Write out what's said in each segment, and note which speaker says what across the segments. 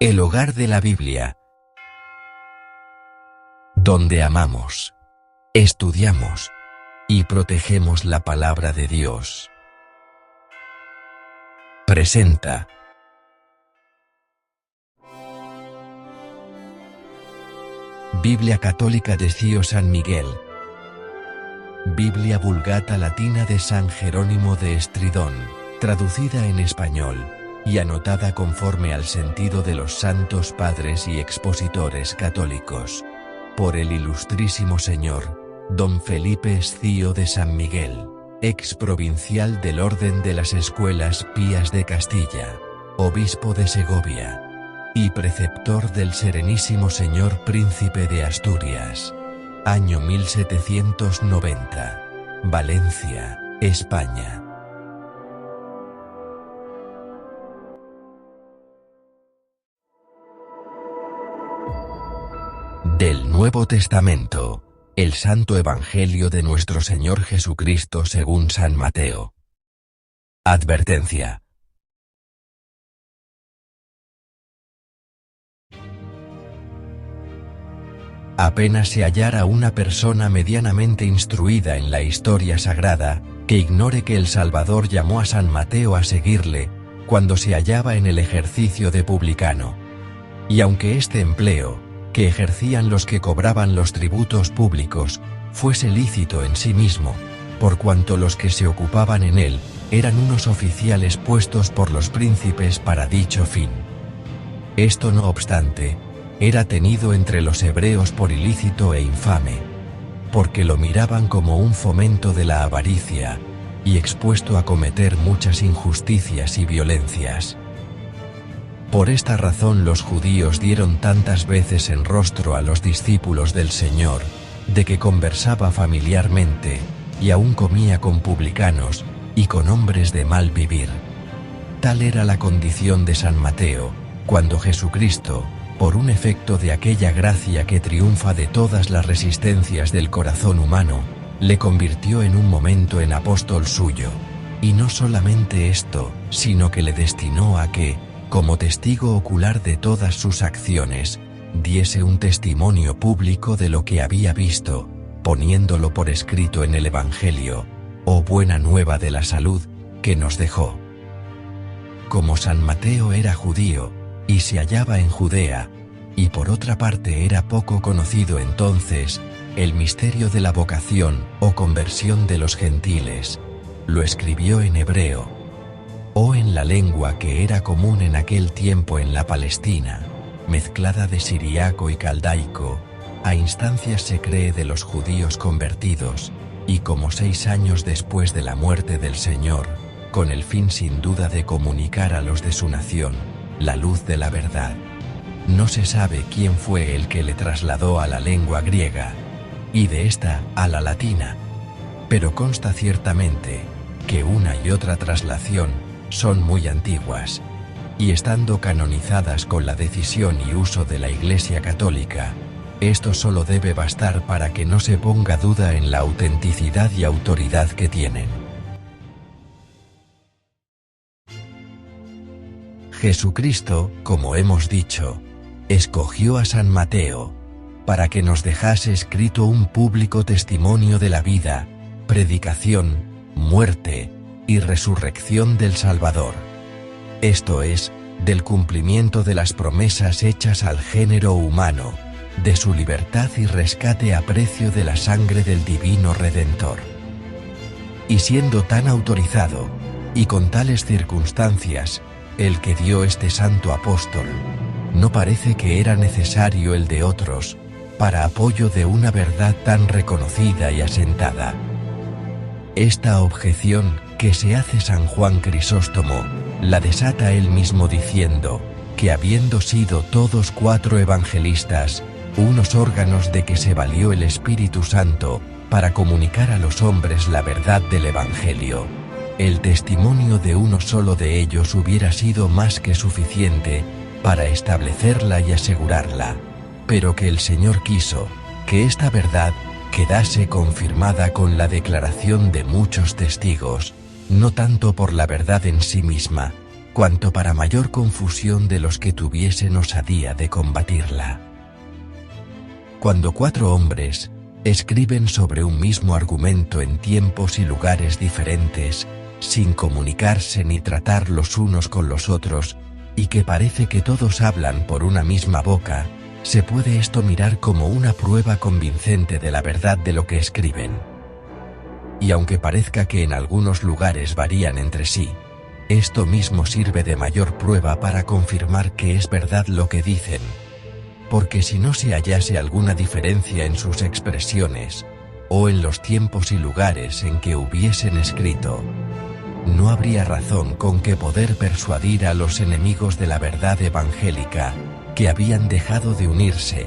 Speaker 1: El hogar de la Biblia, donde amamos, estudiamos y protegemos la palabra de Dios. Presenta Biblia Católica de Cío San Miguel, Biblia Vulgata Latina de San Jerónimo de Estridón, traducida en español y anotada conforme al sentido de los santos padres y expositores católicos, por el ilustrísimo señor Don Felipe Escío de San Miguel, ex provincial del Orden de las Escuelas Pías de Castilla, obispo de Segovia, y preceptor del Serenísimo Señor Príncipe de Asturias, año 1790, Valencia, España. Del Nuevo Testamento, el Santo Evangelio de nuestro Señor Jesucristo según San Mateo. Advertencia. Apenas se hallara una persona medianamente instruida en la historia sagrada, que ignore que el Salvador llamó a San Mateo a seguirle, cuando se hallaba en el ejercicio de publicano. Y aunque este empleo, que ejercían los que cobraban los tributos públicos, fuese lícito en sí mismo, por cuanto los que se ocupaban en él, eran unos oficiales puestos por los príncipes para dicho fin. Esto no obstante, era tenido entre los hebreos por ilícito e infame, porque lo miraban como un fomento de la avaricia, y expuesto a cometer muchas injusticias y violencias. Por esta razón los judíos dieron tantas veces en rostro a los discípulos del Señor, de que conversaba familiarmente, y aún comía con publicanos, y con hombres de mal vivir. Tal era la condición de San Mateo, cuando Jesucristo, por un efecto de aquella gracia que triunfa de todas las resistencias del corazón humano, le convirtió en un momento en apóstol suyo. Y no solamente esto, sino que le destinó a que, como testigo ocular de todas sus acciones, diese un testimonio público de lo que había visto, poniéndolo por escrito en el Evangelio, o buena nueva de la salud, que nos dejó. Como San Mateo era judío, y se hallaba en Judea, y por otra parte era poco conocido entonces, el misterio de la vocación o conversión de los gentiles, lo escribió en hebreo, o en la lengua que era común en aquel tiempo en la Palestina, mezclada de siriaco y caldaico, a instancias se cree de los judíos convertidos, y como 6 años después de la muerte del Señor, con el fin sin duda de comunicar a los de su nación la luz de la verdad. No se sabe quién fue el que le trasladó a la lengua griega, y de esta a la latina, pero consta ciertamente que una y otra traslación son muy antiguas, y estando canonizadas con la decisión y uso de la Iglesia Católica, esto solo debe bastar para que no se ponga duda en la autenticidad y autoridad que tienen. Jesucristo, como hemos dicho, escogió a San Mateo, para que nos dejase escrito un público testimonio de la vida, predicación, muerte y resurrección del Salvador. Esto es, del cumplimiento de las promesas hechas al género humano, de su libertad y rescate a precio de la sangre del Divino Redentor. Y siendo tan autorizado, y con tales circunstancias, el que dio este santo apóstol, no parece que era necesario el de otros, para apoyo de una verdad tan reconocida y asentada. Esta objeción que se hace San Juan Crisóstomo, la desata él mismo diciendo, que habiendo sido todos 4 evangelistas, unos órganos de que se valió el Espíritu Santo, para comunicar a los hombres la verdad del Evangelio, el testimonio de uno solo de ellos hubiera sido más que suficiente para establecerla y asegurarla, pero que el Señor quiso que esta verdad quedase confirmada con la declaración de muchos testigos, no tanto por la verdad en sí misma, cuanto para mayor confusión de los que tuviesen osadía de combatirla. Cuando 4 hombres escriben sobre un mismo argumento en tiempos y lugares diferentes, sin comunicarse ni tratar los unos con los otros, y que parece que todos hablan por una misma boca, se puede esto mirar como una prueba convincente de la verdad de lo que escriben. Y aunque parezca que en algunos lugares varían entre sí, esto mismo sirve de mayor prueba para confirmar que es verdad lo que dicen. Porque si no se hallase alguna diferencia en sus expresiones, o en los tiempos y lugares en que hubiesen escrito, no habría razón con que poder persuadir a los enemigos de la verdad evangélica, que habían dejado de unirse,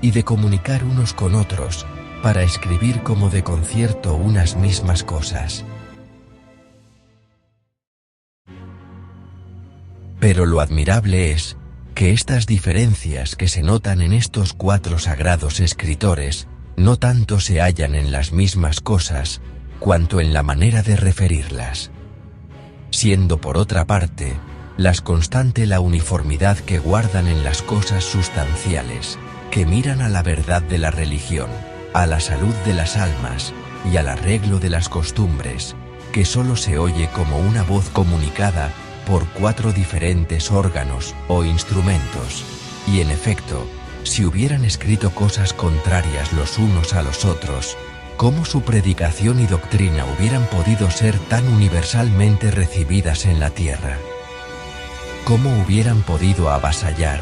Speaker 1: y de comunicar unos con otros, para escribir como de concierto unas mismas cosas. Pero lo admirable es, que estas diferencias que se notan en estos 4 sagrados escritores, no tanto se hallan en las mismas cosas, cuanto en la manera de referirlas. Siendo por otra parte, las constante la uniformidad que guardan en las cosas sustanciales, que miran a la verdad de la religión, a la salud de las almas, y al arreglo de las costumbres, que sólo se oye como una voz comunicada por 4 diferentes órganos o instrumentos, y en efecto, si hubieran escrito cosas contrarias los unos a los otros, ¿cómo su predicación y doctrina hubieran podido ser tan universalmente recibidas en la tierra? ¿Cómo hubieran podido avasallar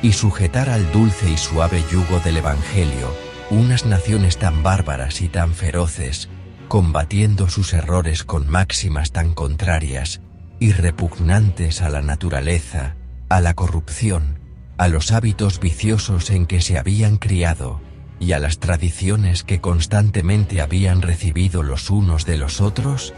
Speaker 1: y sujetar al dulce y suave yugo del Evangelio unas naciones tan bárbaras y tan feroces, combatiendo sus errores con máximas tan contrarias y repugnantes a la naturaleza, a la corrupción, a los hábitos viciosos en que se habían criado, y a las tradiciones que constantemente habían recibido los unos de los otros?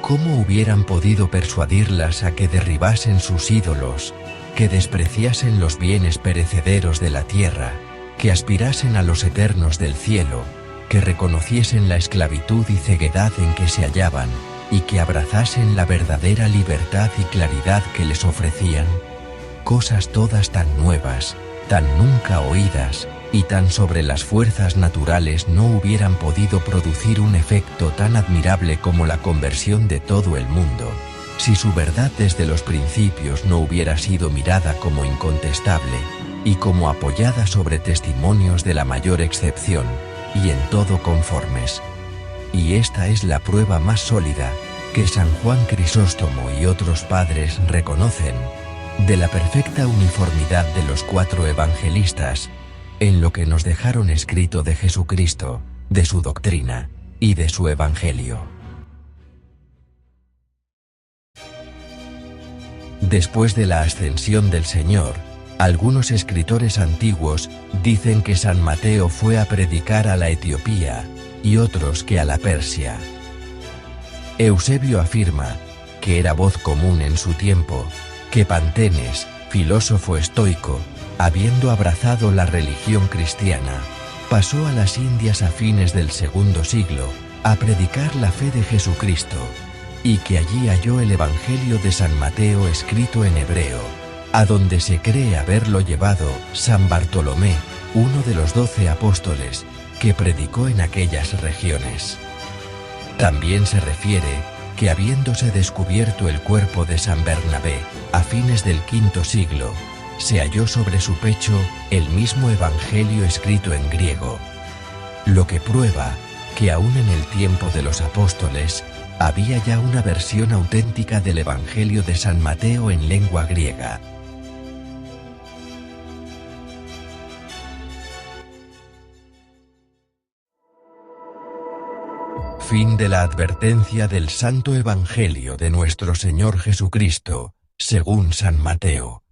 Speaker 1: ¿Cómo hubieran podido persuadirlas a que derribasen sus ídolos, que despreciasen los bienes perecederos de la tierra, que aspirasen a los eternos del cielo, que reconociesen la esclavitud y ceguedad en que se hallaban, y que abrazasen la verdadera libertad y claridad que les ofrecían? Cosas todas tan nuevas, tan nunca oídas, y tan sobre las fuerzas naturales no hubieran podido producir un efecto tan admirable como la conversión de todo el mundo, si su verdad desde los principios no hubiera sido mirada como incontestable, y como apoyada sobre testimonios de la mayor excepción, y en todo conformes. Y esta es la prueba más sólida, que San Juan Crisóstomo y otros padres reconocen, de la perfecta uniformidad de los 4 evangelistas, en lo que nos dejaron escrito de Jesucristo, de su doctrina, y de su evangelio. Después de la ascensión del Señor, algunos escritores antiguos dicen que San Mateo fue a predicar a la Etiopía, y otros que a la Persia. Eusebio afirma, que era voz común en su tiempo, que Pantenes, filósofo estoico, habiendo abrazado la religión cristiana, pasó a las Indias a fines del II siglo, a predicar la fe de Jesucristo, y que allí halló el Evangelio de San Mateo escrito en hebreo, a donde se cree haberlo llevado San Bartolomé, uno de los 12 apóstoles, que predicó en aquellas regiones. También se refiere que habiéndose descubierto el cuerpo de San Bernabé, a fines del V siglo, se halló sobre su pecho el mismo Evangelio escrito en griego, lo que prueba que aún en el tiempo de los apóstoles había ya una versión auténtica del Evangelio de San Mateo en lengua griega. Fin de la advertencia del Santo Evangelio de nuestro Señor Jesucristo, según San Mateo.